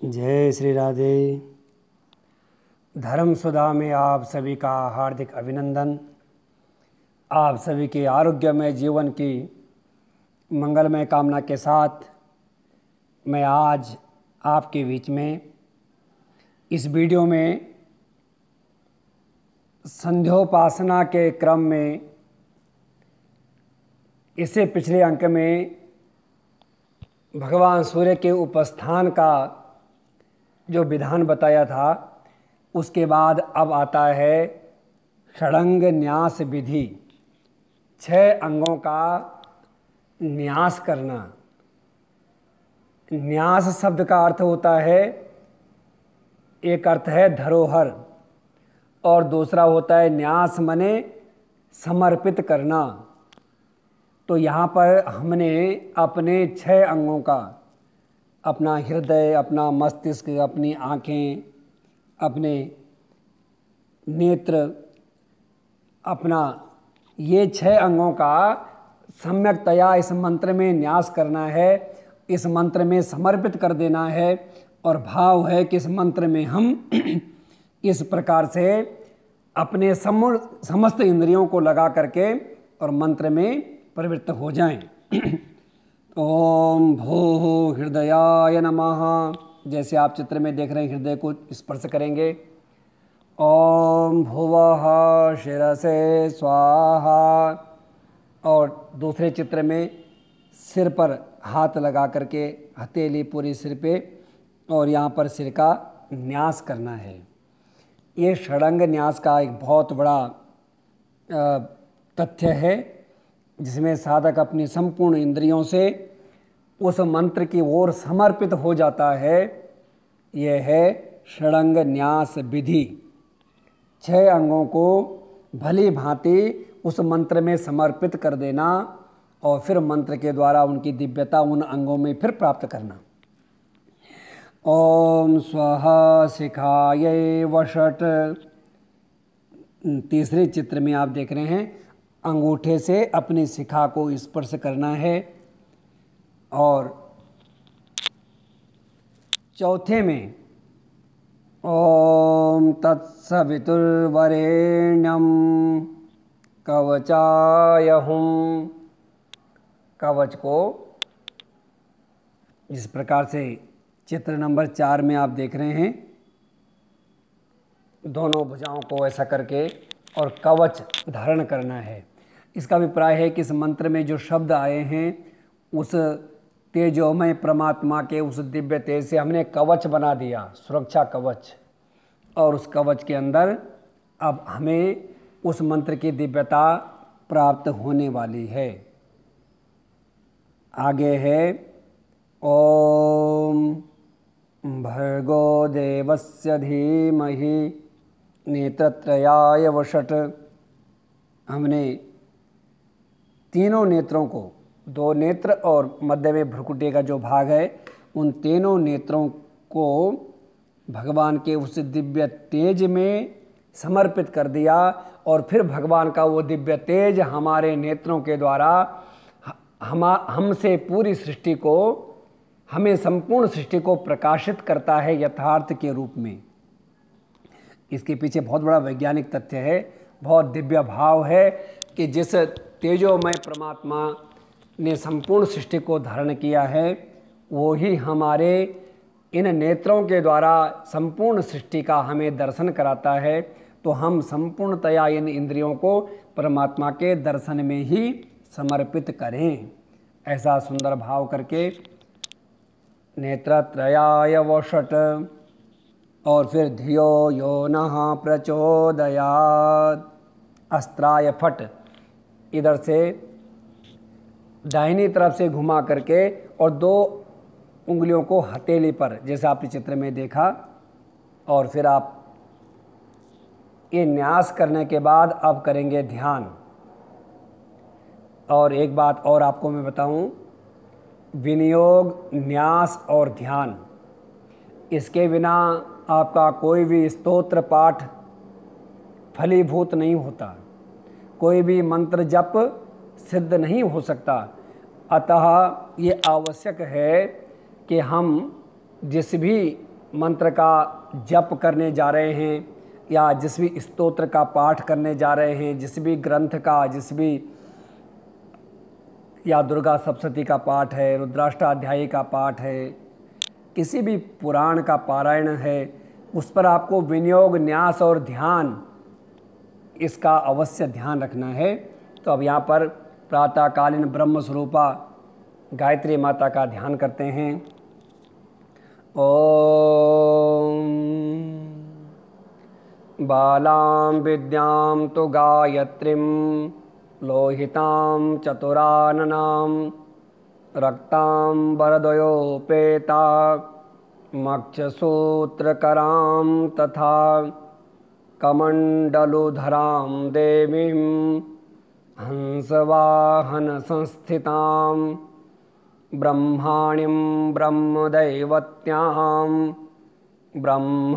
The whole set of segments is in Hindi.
जय श्री राधे। धर्म सुधा में आप सभी का हार्दिक अभिनंदन। आप सभी के आरोग्यमय जीवन की मंगलमय कामना के साथ मैं आज आपके बीच में इस वीडियो में संध्योपासना के क्रम में इससे पिछले अंक में भगवान सूर्य के उपस्थान का जो विधान बताया था, उसके बाद अब आता है षडंग न्यास विधि। 6 अंगों का न्यास करना। न्यास शब्द का अर्थ होता है, एक अर्थ है धरोहर और दूसरा होता है न्यास मने समर्पित करना। तो यहाँ पर हमने अपने 6 अंगों का, अपना हृदय, अपना मस्तिष्क, अपनी आँखें, अपने नेत्र, अपना ये 6 अंगों का सम्यकतया इस मंत्र में न्यास करना है, इस मंत्र में समर्पित कर देना है। और भाव है कि इस मंत्र में हम इस प्रकार से अपने समस्त इंद्रियों को लगा करके और मंत्र में प्रवृत्त हो जाएं। ओम भूः हृदयाय नमः। जैसे आप चित्र में देख रहे हैं, हृदय को स्पर्श करेंगे। ओम भुवः शिरसे स्वाहा। और दूसरे चित्र में सिर पर हाथ लगा करके हथेली पूरी सिर पे, और यहाँ पर सिर का न्यास करना है। ये षडंग न्यास का एक बहुत बड़ा तथ्य है, जिसमें साधक अपनी संपूर्ण इंद्रियों से उस मंत्र की ओर समर्पित हो जाता है। यह है षडंग न्यास विधि। 6 अंगों को भली भांति उस मंत्र में समर्पित कर देना और फिर मंत्र के द्वारा उनकी दिव्यता उन अंगों में फिर प्राप्त करना। ओम स्वाहा शिखायै वषट। तीसरे चित्र में आप देख रहे हैं, अंगूठे से अपनी शिखा को स्पर्श करना है। और चौथे में ओम तत्सवितुर्वरेण्यं कवचायहुं। कवच को जिस प्रकार से चित्र नंबर 4 में आप देख रहे हैं, दोनों भुजाओं को ऐसा करके और कवच धारण करना है। इसका अभिप्राय है कि इस मंत्र में जो शब्द आए हैं, उस तेजोमय परमात्मा के उस दिव्य तेज से हमने कवच बना दिया, सुरक्षा कवच। और उस कवच के अंदर अब हमें उस मंत्र की दिव्यता प्राप्त होने वाली है। आगे है ओम भर्गो देवस्य धीमहि नेत्रत्रयाय वषट। हमने तीनों नेत्रों को, 2 नेत्र और मध्य में भ्रुकुटी का जो भाग है, उन तीनों नेत्रों को भगवान के उस दिव्य तेज में समर्पित कर दिया। और फिर भगवान का वो दिव्य तेज हमारे नेत्रों के द्वारा हमसे पूरी सृष्टि को, हमें संपूर्ण सृष्टि को प्रकाशित करता है यथार्थ के रूप में। इसके पीछे बहुत बड़ा वैज्ञानिक तथ्य है, बहुत दिव्य भाव है कि जिस तेजोमय परमात्मा ने संपूर्ण सृष्टि को धारण किया है, वो ही हमारे इन नेत्रों के द्वारा संपूर्ण सृष्टि का हमें दर्शन कराता है। तो हम संपूर्णतया इन इंद्रियों को परमात्मा के दर्शन में ही समर्पित करें। ऐसा सुंदर भाव करके नेत्रत्रयाय वषट। और फिर धियो यो नः प्रचोदयात्। अस्त्राय फट। इधर से दाहिनी तरफ से घुमा करके और 2 उंगलियों को हथेली पर, जैसे आपने चित्र में देखा। और फिर आप ये न्यास करने के बाद अब करेंगे ध्यान। और एक बात और आपको मैं बताऊं, विनियोग, न्यास और ध्यान, इसके बिना आपका कोई भी स्तोत्र पाठ फलीभूत नहीं होता, कोई भी मंत्र जप सिद्ध नहीं हो सकता। अतः ये आवश्यक है कि हम जिस भी मंत्र का जप करने जा रहे हैं या जिस भी स्तोत्र का पाठ करने जा रहे हैं, जिस भी ग्रंथ का, जिस भी या दुर्गा सप्तशती का पाठ है, रुद्राष्टाध्यायी का पाठ है, किसी भी पुराण का पारायण है, उस पर आपको विनियोग, न्यास और ध्यान, इसका अवश्य ध्यान रखना है। तो अब यहाँ पर प्रातःकालीन ब्रह्म स्वरूपा गायत्री माता का ध्यान करते हैं। ओम बालां विद्यां तु गायत्रीं लोहितां चतुराननां रक्तां वरदयोपेता मक्षसूत्रकरां तथा कमण्डलुधरां देवीं हंसवाहन संस्थितां ब्रह्माणीं ब्रह्मदैवत्यां ब्रह्मलोकनिवासिनीं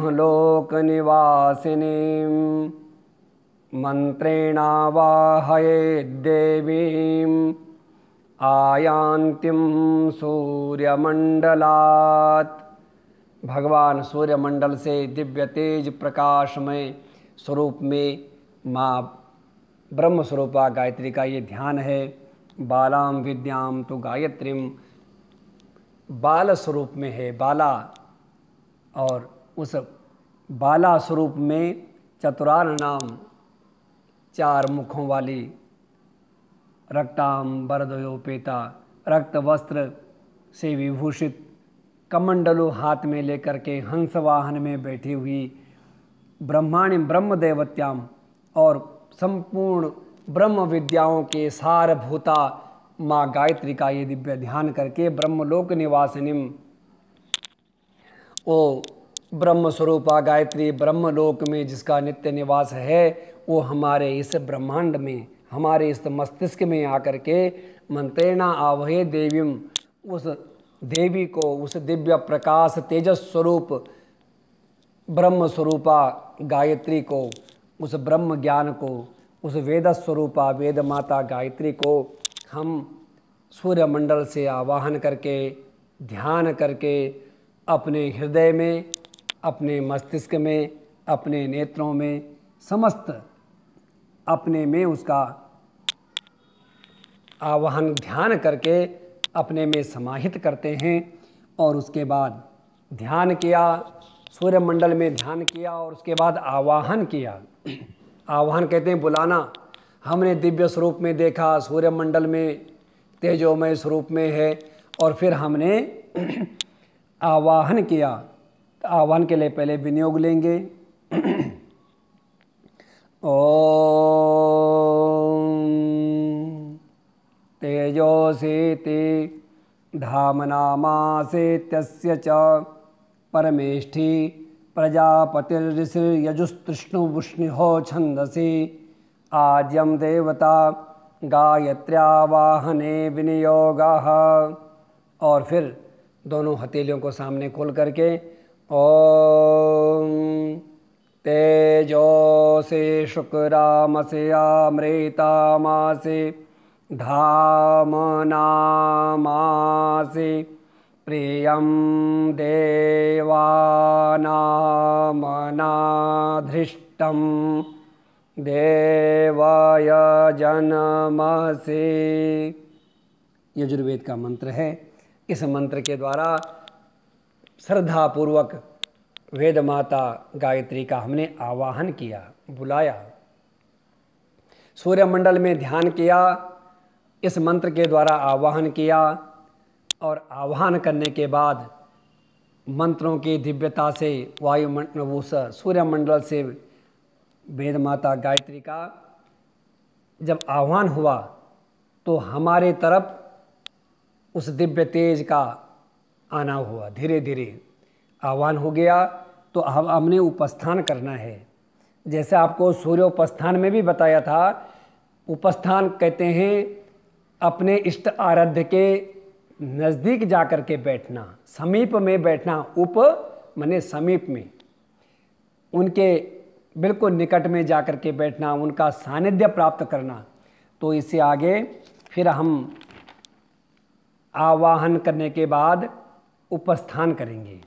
मन्त्रेणावाहये देवीं आयान्तीं सूर्यमंडलात्। भगवान सूर्यमंडल से दिव्य तेज प्रकाशमय स्वरूप में माँ ब्रह्म स्वरूपा गायत्री का ये ध्यान है। बालां विद्यां तो गायत्रीं, बाल स्वरूप में है बाला, और उस बाला स्वरूप में चतुराननां, चार मुखों वाली, रक्तां वरदयोपेता, रक्त वस्त्र से विभूषित, कमंडलु हाथ में लेकर के हंस वाहन में बैठी हुई, ब्रह्माणी ब्रह्मदेवत्याम, और संपूर्ण ब्रह्म विद्याओं के सारभूता माँ गायत्री का ये दिव्य ध्यान करके ब्रह्मलोक निवासिनीम, ओ ब्रह्म स्वरूपा गायत्री ब्रह्मलोक में जिसका नित्य निवास है, वो हमारे इस ब्रह्मांड में, हमारे इस मस्तिष्क में आकर के मंत्रेणा आवहे देवीम, उस देवी को, उस दिव्य प्रकाश तेजस स्वरूप ब्रह्म स्वरूपा गायत्री को, उस ब्रह्म ज्ञान को, उस वेद स्वरूपा वेद माता गायत्री को हम सूर्यमंडल से आवाहन करके, ध्यान करके अपने हृदय में, अपने मस्तिष्क में, अपने नेत्रों में, समस्त अपने में उसका आवाहन ध्यान करके अपने में समाहित करते हैं। और उसके बाद ध्यान किया, सूर्यमंडल में ध्यान किया, और उसके बाद आवाहन किया। आवाहन कहते हैं बुलाना। हमने दिव्य स्वरूप में देखा, सूर्यमंडल में तेजोमय स्वरूप में है, और फिर हमने आवाहन किया। तो आवाहन के लिए पहले विनियोग लेंगे। ओम तेजोसीति धामनामासेत्यस्य च परमेष्ठी प्रजापतिर्ऋषिर्यजुस्तृष्णुवृष्णिहो छन्दसि आज्यं देवता गायत्र्यावाहने विनियोगः। और फिर दोनों हथेलियों को सामने खोल करके ओम तेजोसे शुक्रामसे अमृतामासे धामनामासे प्रियं देवानामनाधृष्टं देवाय जनमसे। यजुर्वेद का मंत्र है। इस मंत्र के द्वारा श्रद्धापूर्वक वेद माता गायत्री का हमने आवाहन किया, बुलाया, सूर्यमंडल में ध्यान किया, इस मंत्र के द्वारा आवाहन किया, और आवाहन करने के बाद मंत्रों की दिव्यता से वायुमंडल, उस सूर्यमंडल से वेद माता गायत्री का जब आह्वान हुआ तो हमारे तरफ उस दिव्य तेज का आना हुआ। धीरे धीरे आह्वान हो गया तो अब हमने उपस्थान करना है। जैसे आपको सूर्योपस्थान में भी बताया था, उपस्थान कहते हैं अपने इष्ट आराध्य के नज़दीक जाकर के बैठना, समीप में बैठना। उप माने समीप में, उनके बिल्कुल निकट में जाकर के बैठना, उनका सानिध्य प्राप्त करना। तो इससे आगे फिर हम आवाहन करने के बाद उपस्थान करेंगे।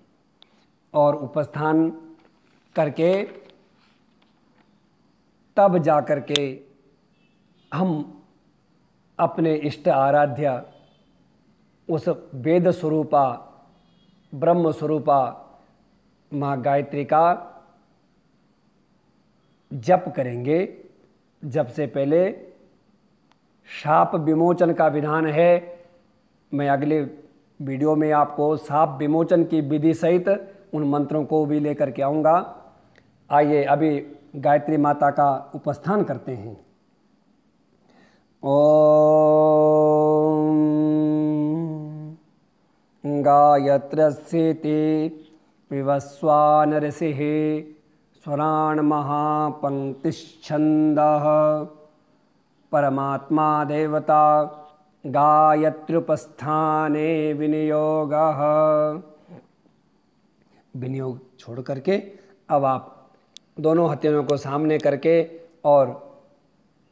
और उपस्थान करके तब जा कर के हम अपने इष्ट आराध्य उस वेद स्वरूपा ब्रह्म स्वरूपा माँ गायत्री का जप करेंगे। जप से पहले शाप विमोचन का विधान है। मैं अगले वीडियो में आपको शाप विमोचन की विधि सहित उन मंत्रों को भी लेकर के आऊँगा। आइए अभी गायत्री माता का उपस्थान करते हैं। ओम गायत्रस्येति विवस्वानरसिः स्वरान् महापंक्तिश्छन्दः परमात्मा देवता गायत्र्युपस्थाने विनियोगः। विनियोग छोड़ करके अब आप दोनों हथेलियों को सामने करके और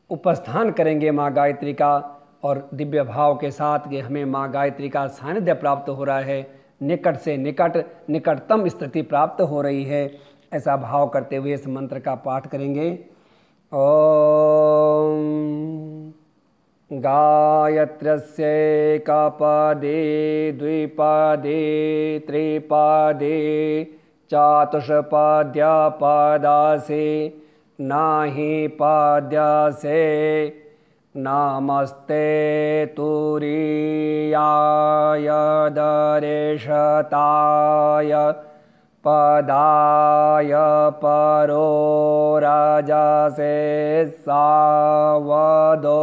उपस्थान करेंगे माँ गायत्री का, और दिव्य भाव के साथ कि हमें माँ गायत्री का सानिध्य प्राप्त हो रहा है, निकट से निकट निकटतम स्थिति प्राप्त हो रही है, ऐसा भाव करते हुए इस मंत्र का पाठ करेंगे। ओम गायत्रस्यैकपदे द्विपदे त्रिपदे चतुष्पद्यपदासे नाहि पद्यसे नमस्ते तुरीयाय दरेशताय पदाय परो राजसे सावदो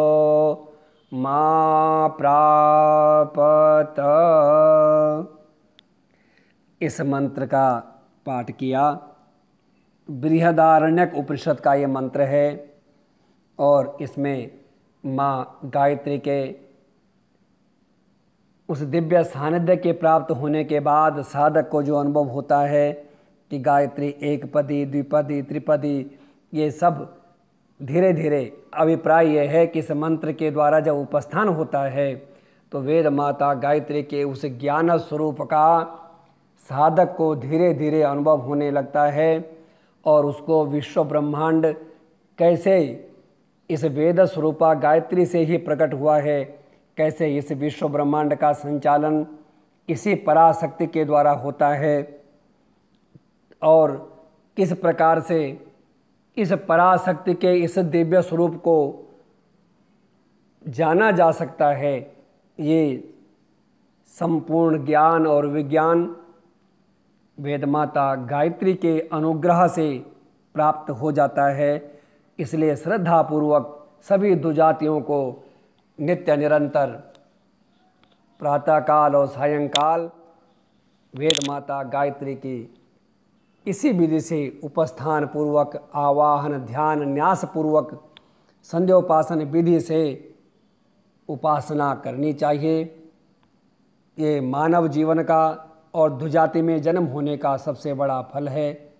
मा प्रापत। इस मंत्र का पाठ किया। बृहदारण्यक उपनिषद का ये मंत्र है और इसमें माँ गायत्री के उस दिव्य सानिध्य के प्राप्त होने के बाद साधक को जो अनुभव होता है कि गायत्री एक पदी द्विपदी त्रिपदी, ये सब धीरे धीरे अभिप्राय यह है कि इस मंत्र के द्वारा जब उपस्थान होता है तो वेद माता गायत्री के उस ज्ञान स्वरूप का साधक को धीरे धीरे अनुभव होने लगता है और उसको विश्व ब्रह्मांड कैसे इस वेद स्वरूपा गायत्री से ही प्रकट हुआ है, कैसे इस विश्व ब्रह्मांड का संचालन इसी पराशक्ति के द्वारा होता है और किस प्रकार से इस पराशक्ति के इस दिव्य स्वरूप को जाना जा सकता है, ये संपूर्ण ज्ञान और विज्ञान वेदमाता गायत्री के अनुग्रह से प्राप्त हो जाता है। इसलिए श्रद्धापूर्वक सभी दुजातियों को नित्य निरंतर प्रातःकाल और सायंकाल वेदमाता गायत्री की इसी विधि से उपस्थान पूर्वक आवाहन ध्यान न्यास पूर्वक संध्योपासन विधि से उपासना करनी चाहिए। ये मानव जीवन का और दुजाति में जन्म होने का सबसे बड़ा फल है।